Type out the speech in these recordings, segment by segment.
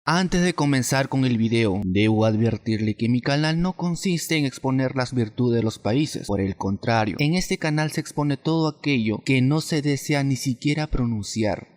Antes de comenzar con el video, debo advertirle que mi canal no consiste en exponer las virtudes de los países. Por el contrario, en este canal se expone todo aquello que no se desea ni siquiera pronunciar.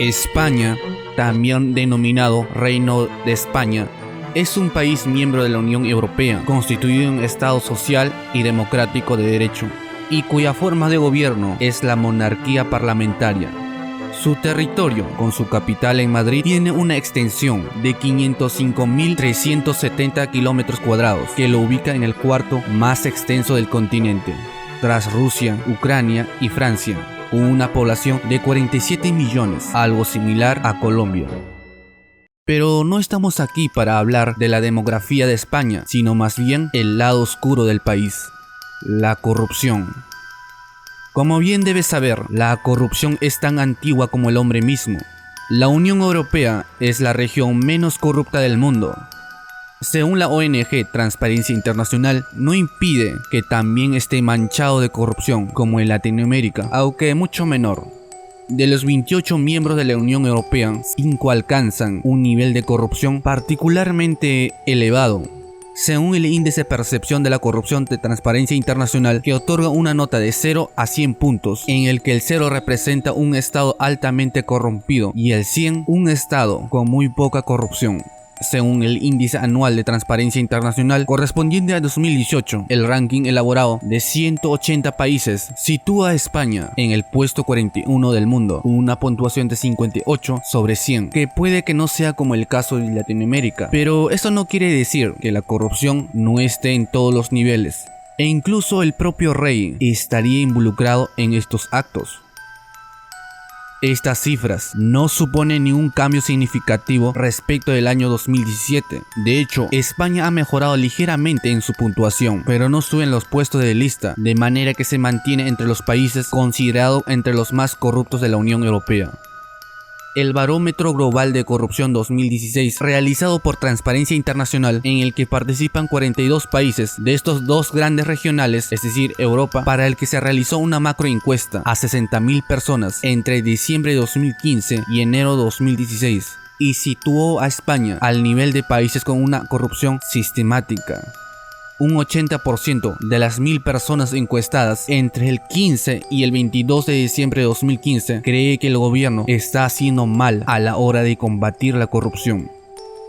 España, también denominado Reino de España, es un país miembro de la Unión Europea, constituido en un Estado social y democrático de derecho, y cuya forma de gobierno es la monarquía parlamentaria. Su territorio, con su capital en Madrid, tiene una extensión de 505.370 kilómetros cuadrados, que lo ubica en el cuarto más extenso del continente, tras Rusia, Ucrania y Francia, con una población de 47 millones, algo similar a Colombia. Pero no estamos aquí para hablar de la demografía de España, sino más bien el lado oscuro del país, la corrupción. Como bien debes saber, la corrupción es tan antigua como el hombre mismo. La Unión Europea es la región menos corrupta del mundo. Según la ONG Transparencia Internacional, no impide que también esté manchado de corrupción como en Latinoamérica, aunque mucho menor. De los 28 miembros de la Unión Europea, 5 alcanzan un nivel de corrupción particularmente elevado. Según el índice de percepción de la corrupción de Transparencia Internacional, que otorga una nota de 0 a 100 puntos, en el que el 0 representa un estado altamente corrompido y el 100 un estado con muy poca corrupción. Según el índice anual de Transparencia Internacional correspondiente a 2018, el ranking elaborado de 180 países sitúa a España en el puesto 41 del mundo, con una puntuación de 58 sobre 100, que puede que no sea como el caso de Latinoamérica, pero eso no quiere decir que la corrupción no esté en todos los niveles, e incluso el propio rey estaría involucrado en estos actos. Estas cifras no suponen ningún cambio significativo respecto del año 2017. De hecho, España ha mejorado ligeramente en su puntuación, pero no sube en los puestos de lista, de manera que se mantiene entre los países considerados entre los más corruptos de la Unión Europea. El Barómetro Global de Corrupción 2016, realizado por Transparencia Internacional, en el que participan 42 países de estos dos grandes regionales, es decir, Europa, para el que se realizó una macroencuesta a 60.000 personas entre diciembre de 2015 y enero de 2016, y situó a España al nivel de países con una corrupción sistemática. Un 80% de las 1.000 personas encuestadas entre el 15 y el 22 de diciembre de 2015 cree que el gobierno está haciendo mal a la hora de combatir la corrupción.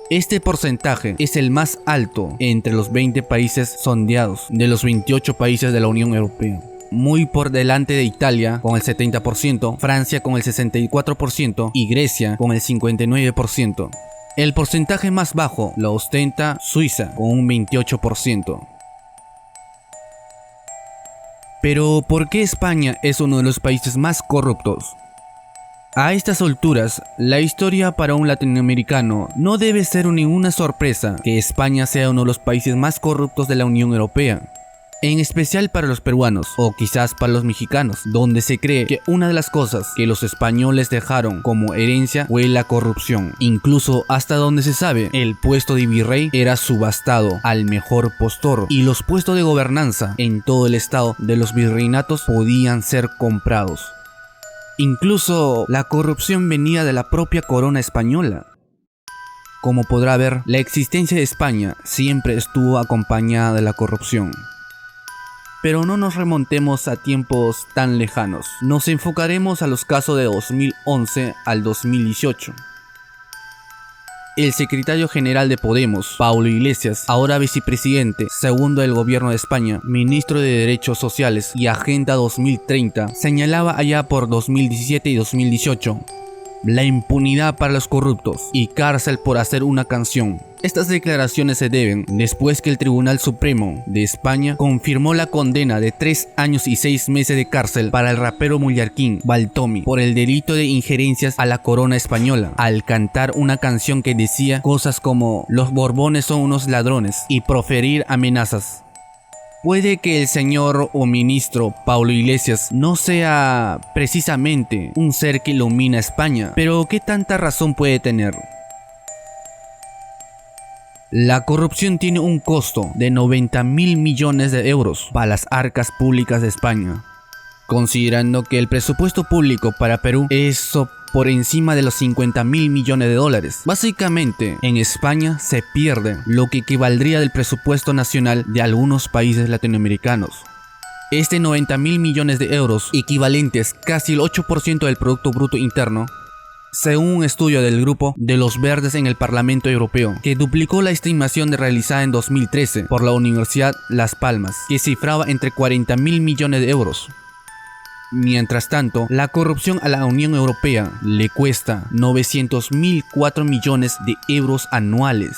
Este porcentaje es el más alto entre los 20 países sondeados de los 28 países de la Unión Europea, muy por delante de Italia con el 70%, Francia con el 64% y Grecia con el 59%. El porcentaje más bajo lo ostenta Suiza con un 28%. Pero ¿por qué España es uno de los países más corruptos? A estas alturas, la historia para un latinoamericano no debe ser ninguna sorpresa que España sea uno de los países más corruptos de la Unión Europea. En especial para los peruanos, o quizás para los mexicanos, donde se cree que una de las cosas que los españoles dejaron como herencia fue la corrupción. Incluso hasta donde se sabe, el puesto de virrey era subastado al mejor postor, y los puestos de gobernanza en todo el estado de los virreinatos podían ser comprados. Incluso la corrupción venía de la propia corona española. Como podrá ver, la existencia de España siempre estuvo acompañada de la corrupción. Pero no nos remontemos a tiempos tan lejanos. Nos enfocaremos a los casos de 2011 al 2018. El secretario general de Podemos, Pablo Iglesias, ahora vicepresidente segundo del gobierno de España, ministro de Derechos Sociales y Agenda 2030, señalaba allá por 2017 y 2018 la impunidad para los corruptos y cárcel por hacer una canción. Estas declaraciones se deben después que el Tribunal Supremo de España confirmó la condena de 3 años y 6 meses de cárcel para el rapero mallorquín Baltomy por el delito de injerencias a la corona española al cantar una canción que decía cosas como "los Borbones son unos ladrones" y proferir amenazas. Puede que el señor o ministro Pablo Iglesias no sea precisamente un ser que ilumina a España, pero ¿qué tanta razón puede tener? La corrupción tiene un costo de 90.000 millones de euros para las arcas públicas de España, considerando que el presupuesto público para Perú es por encima de los 50.000 millones de dólares. Básicamente, en España se pierde lo que equivaldría del presupuesto nacional de algunos países latinoamericanos. Este 90.000 millones de euros, equivalentes casi el 8% del Producto Bruto Interno, según un estudio del Grupo de los Verdes en el Parlamento Europeo, que duplicó la estimación realizada en 2013 por la Universidad Las Palmas, que cifraba entre 40.000 millones de euros. Mientras tanto, la corrupción a la Unión Europea le cuesta 900.004 millones de euros anuales.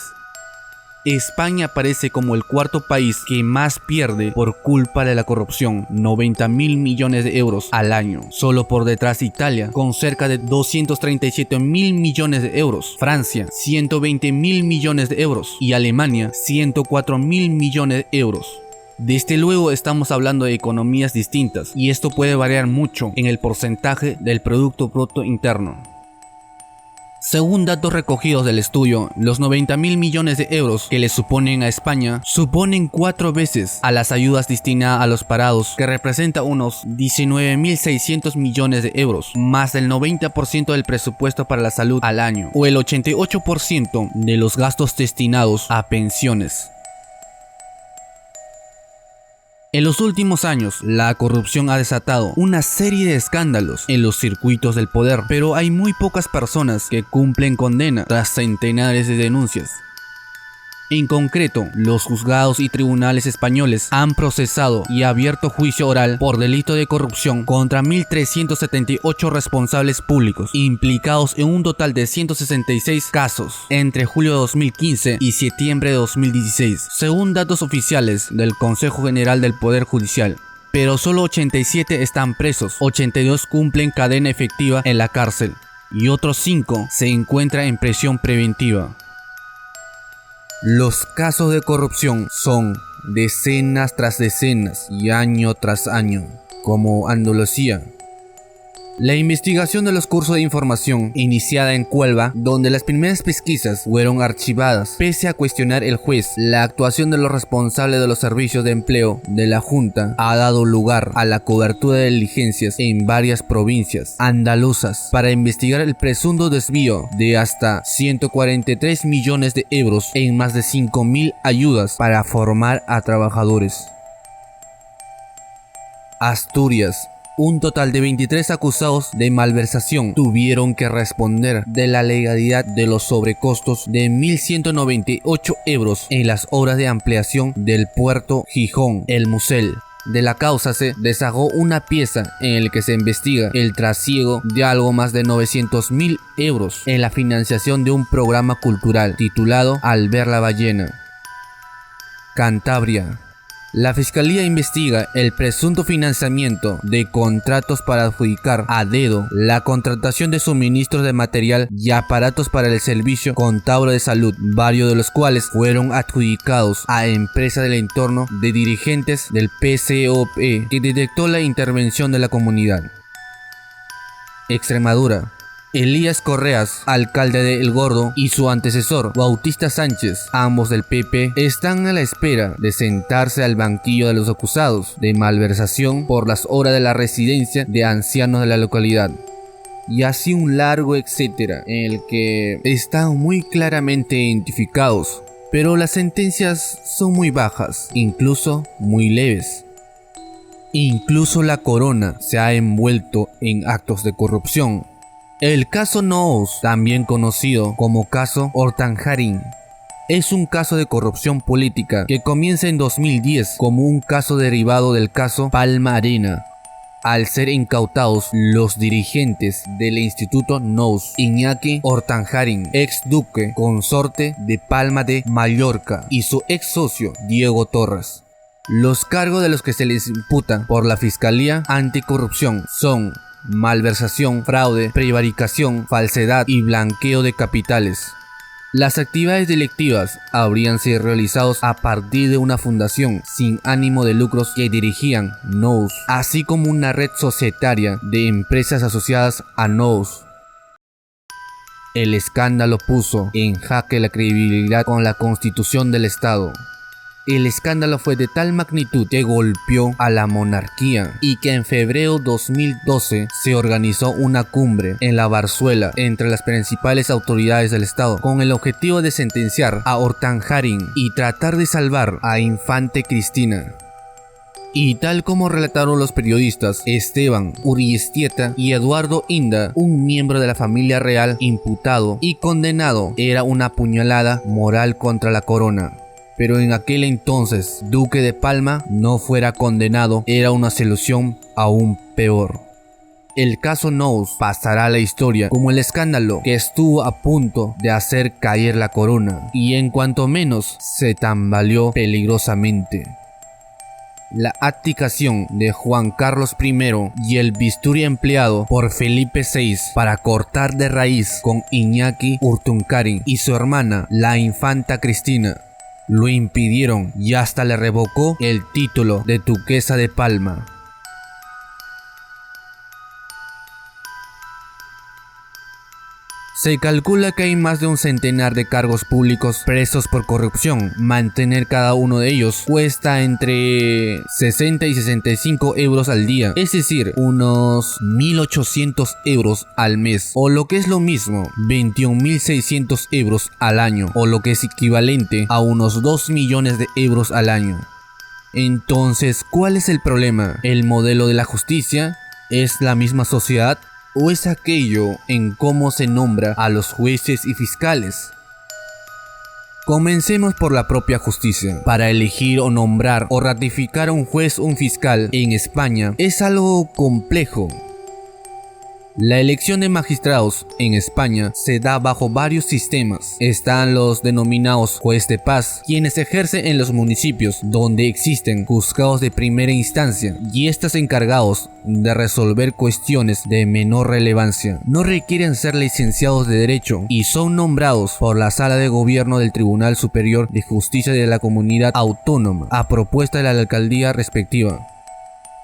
España aparece como el cuarto país que más pierde por culpa de la corrupción, 90.000 millones de euros al año. Solo por detrás Italia, con cerca de 237.000 millones de euros. Francia, 120.000 millones de euros. Y Alemania, 104.000 millones de euros. Desde luego estamos hablando de economías distintas, y esto puede variar mucho en el porcentaje del Producto Bruto Interno. Según datos recogidos del estudio, los 90.000 millones de euros que le suponen a España suponen 4 veces a las ayudas destinadas a los parados, que representa unos 19.600 millones de euros, más del 90% del presupuesto para la salud al año, o el 88% de los gastos destinados a pensiones. En los últimos años, la corrupción ha desatado una serie de escándalos en los circuitos del poder, pero hay muy pocas personas que cumplen condena tras centenares de denuncias. En concreto, los juzgados y tribunales españoles han procesado y abierto juicio oral por delito de corrupción contra 1.378 responsables públicos, implicados en un total de 166 casos entre julio de 2015 y septiembre de 2016, según datos oficiales del Consejo General del Poder Judicial. Pero solo 87 están presos, 82 cumplen cadena efectiva en la cárcel y otros 5 se encuentran en prisión preventiva. Los casos de corrupción son decenas tras decenas y año tras año, como Andalucía. La investigación de los cursos de información iniciada en Cuelva, donde las primeras pesquisas fueron archivadas, pese a cuestionar el juez, la actuación de los responsables de los servicios de empleo de la Junta ha dado lugar a la cobertura de diligencias en varias provincias andaluzas para investigar el presunto desvío de hasta 143 millones de euros en más de 5.000 ayudas para formar a trabajadores. Asturias. Un total de 23 acusados de malversación tuvieron que responder de la legalidad de los sobrecostos de 1.198 euros en las obras de ampliación del puerto Gijón, El Musel. De la causa se desahogó una pieza en la que se investiga el trasiego de algo más de 900.000 euros en la financiación de un programa cultural titulado Al ver la ballena. Cantabria. La Fiscalía investiga el presunto financiamiento de contratos para adjudicar a dedo la contratación de suministros de material y aparatos para el servicio contable de salud, varios de los cuales fueron adjudicados a empresas del entorno de dirigentes del PCOP, que detectó la intervención de la comunidad. Extremadura. Elías Correas, alcalde de El Gordo, y su antecesor, Bautista Sánchez, ambos del PP, están a la espera de sentarse al banquillo de los acusados de malversación por las obras de la residencia de ancianos de la localidad. Y así un largo etcétera, en el que están muy claramente identificados, pero las sentencias son muy bajas, incluso muy leves. Incluso la corona se ha envuelto en actos de corrupción. El caso Noos, también conocido como caso Hortanjarín, es un caso de corrupción política que comienza en 2010 como un caso derivado del caso Palma Arena. al ser incautados los dirigentes del Instituto Nous, Iñaki Hortanjarin, ex duque consorte de Palma de Mallorca, y su ex socio Diego Torres. Los cargos de los que se les imputan por la Fiscalía Anticorrupción son malversación, fraude, prevaricación, falsedad y blanqueo de capitales. Las actividades delictivas habrían sido realizadas a partir de una fundación sin ánimo de lucros que dirigían Nous, así como una red societaria de empresas asociadas a Nous. El escándalo puso en jaque la credibilidad con la Constitución del Estado. El escándalo fue de tal magnitud que golpeó a la monarquía y que en febrero 2012 se organizó una cumbre en la Barzuela entre las principales autoridades del Estado con el objetivo de sentenciar a Hortanjarin y tratar de salvar a Infante Cristina. Y tal como relataron los periodistas Esteban Urriestieta y Eduardo Inda, un miembro de la familia real imputado y condenado, era una puñalada moral contra la corona. Pero en aquel entonces, Duque de Palma no fuera condenado, era una solución aún peor. El caso Nous pasará a la historia como el escándalo que estuvo a punto de hacer caer la corona, y en cuanto menos se tambaleó peligrosamente. La abdicación de Juan Carlos I y el bisturí empleado por Felipe VI para cortar de raíz con Iñaki Hortanjarin y su hermana, la infanta Cristina, lo impidieron y hasta le revocó el título de duquesa de Palma. Se calcula que hay más de un centenar de cargos públicos presos por corrupción. Mantener cada uno de ellos cuesta entre 60 y 65 euros al día, es decir, unos 1.800 euros al mes, o lo que es lo mismo, 21.600 euros al año, o lo que es equivalente a unos 2 millones de euros al año. Entonces, ¿cuál es el problema? ¿El modelo de la justicia? ¿Es la misma sociedad? ¿O es aquello en cómo se nombra a los jueces y fiscales? Comencemos por la propia justicia. Para elegir o nombrar o ratificar a un juez o un fiscal en España es algo complejo. La elección de magistrados en España se da bajo varios sistemas. Están los denominados juez de paz, quienes ejercen en los municipios donde existen juzgados de primera instancia y estos encargados de resolver cuestiones de menor relevancia. No requieren ser licenciados de Derecho y son nombrados por la Sala de Gobierno del Tribunal Superior de Justicia de la Comunidad Autónoma a propuesta de la alcaldía respectiva.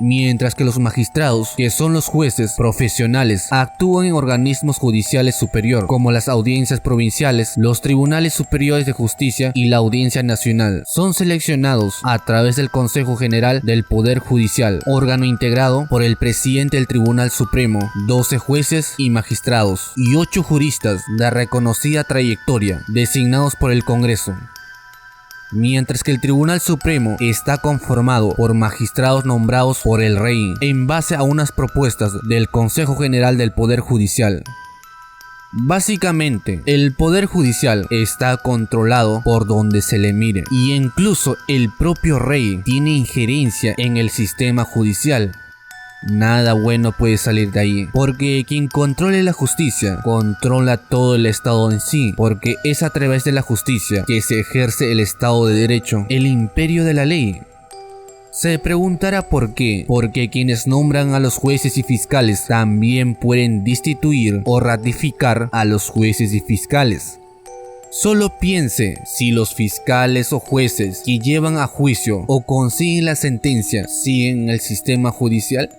Mientras que los magistrados, que son los jueces profesionales, actúan en organismos judiciales superior, como las audiencias provinciales, los tribunales superiores de justicia y la Audiencia Nacional. Son seleccionados a través del Consejo General del Poder Judicial, órgano integrado por el presidente del Tribunal Supremo, 12 jueces y magistrados, y 8 juristas de reconocida trayectoria, designados por el Congreso. Mientras que el Tribunal Supremo está conformado por magistrados nombrados por el Rey en base a unas propuestas del Consejo General del Poder Judicial. Básicamente, el Poder Judicial está controlado por donde se le mire, y incluso el propio Rey tiene injerencia en el sistema judicial. Nada bueno puede salir de ahí, porque quien controle la justicia controla todo el Estado en sí, porque es a través de la justicia que se ejerce el Estado de Derecho, el imperio de la ley. Se preguntará por qué, porque quienes nombran a los jueces y fiscales también pueden destituir o ratificar a los jueces y fiscales. Solo piense si los fiscales o jueces que llevan a juicio o consiguen la sentencia siguen el sistema judicial.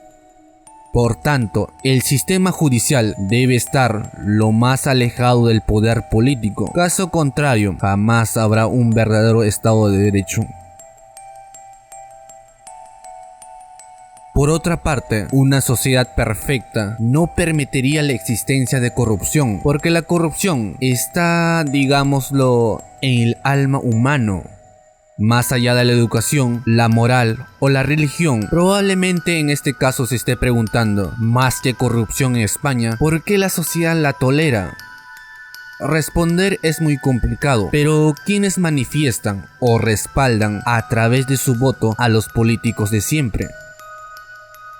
Por tanto, el sistema judicial debe estar lo más alejado del poder político. Caso contrario, jamás habrá un verdadero Estado de Derecho. Por otra parte, una sociedad perfecta no permitiría la existencia de corrupción, porque la corrupción está, digámoslo, en el alma humano. Más allá de la educación, la moral o la religión, probablemente en este caso se esté preguntando, más que corrupción en España, ¿por qué la sociedad la tolera? Responder es muy complicado, pero quienes manifiestan o respaldan a través de su voto a los políticos de siempre.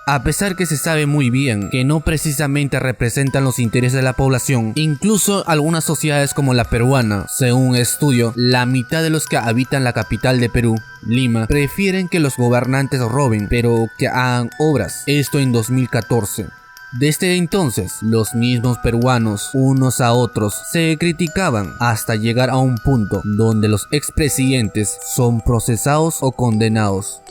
A pesar que se sabe muy bien que no precisamente representan los intereses de la población, incluso algunas sociedades como la peruana, según un estudio, la mitad de los que habitan la capital de Perú, Lima, prefieren que los gobernantes roben, pero que hagan obras. Esto en 2014. Desde entonces, los mismos peruanos, unos a otros, se criticaban hasta llegar a un punto donde los expresidentes son procesados o condenados.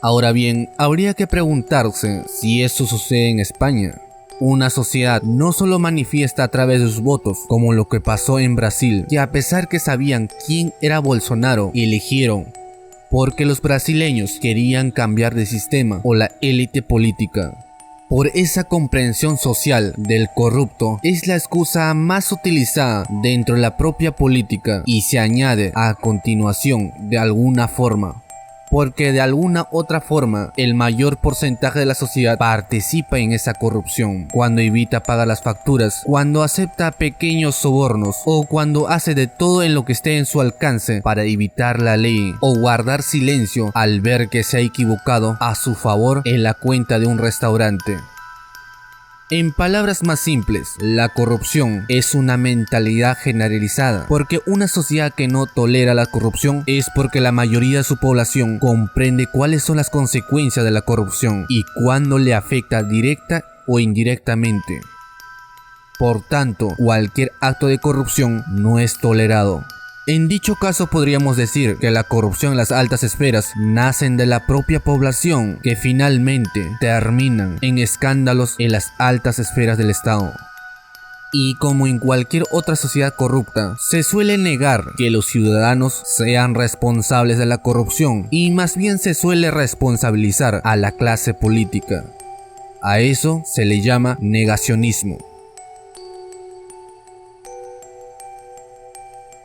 Ahora bien, habría que preguntarse si eso sucede en España. Una sociedad no solo manifiesta a través de sus votos, como lo que pasó en Brasil, que a pesar que sabían quién era Bolsonaro, eligieron, porque los brasileños querían cambiar de sistema o la élite política. Por esa comprensión social del corrupto es la excusa más utilizada dentro de la propia política y se añade a continuación de alguna forma. Porque de alguna otra forma el mayor porcentaje de la sociedad participa en esa corrupción, cuando evita pagar las facturas, cuando acepta pequeños sobornos o cuando hace de todo en lo que esté en su alcance para evitar la ley o guardar silencio al ver que se ha equivocado a su favor en la cuenta de un restaurante. En palabras más simples, la corrupción es una mentalidad generalizada, porque una sociedad que no tolera la corrupción es porque la mayoría de su población comprende cuáles son las consecuencias de la corrupción y cuándo le afecta directa o indirectamente. Por tanto, cualquier acto de corrupción no es tolerado. En dicho caso podríamos decir que la corrupción en las altas esferas nacen de la propia población que finalmente terminan en escándalos en las altas esferas del Estado. Y como en cualquier otra sociedad corrupta, se suele negar que los ciudadanos sean responsables de la corrupción y más bien se suele responsabilizar a la clase política. A eso se le llama negacionismo.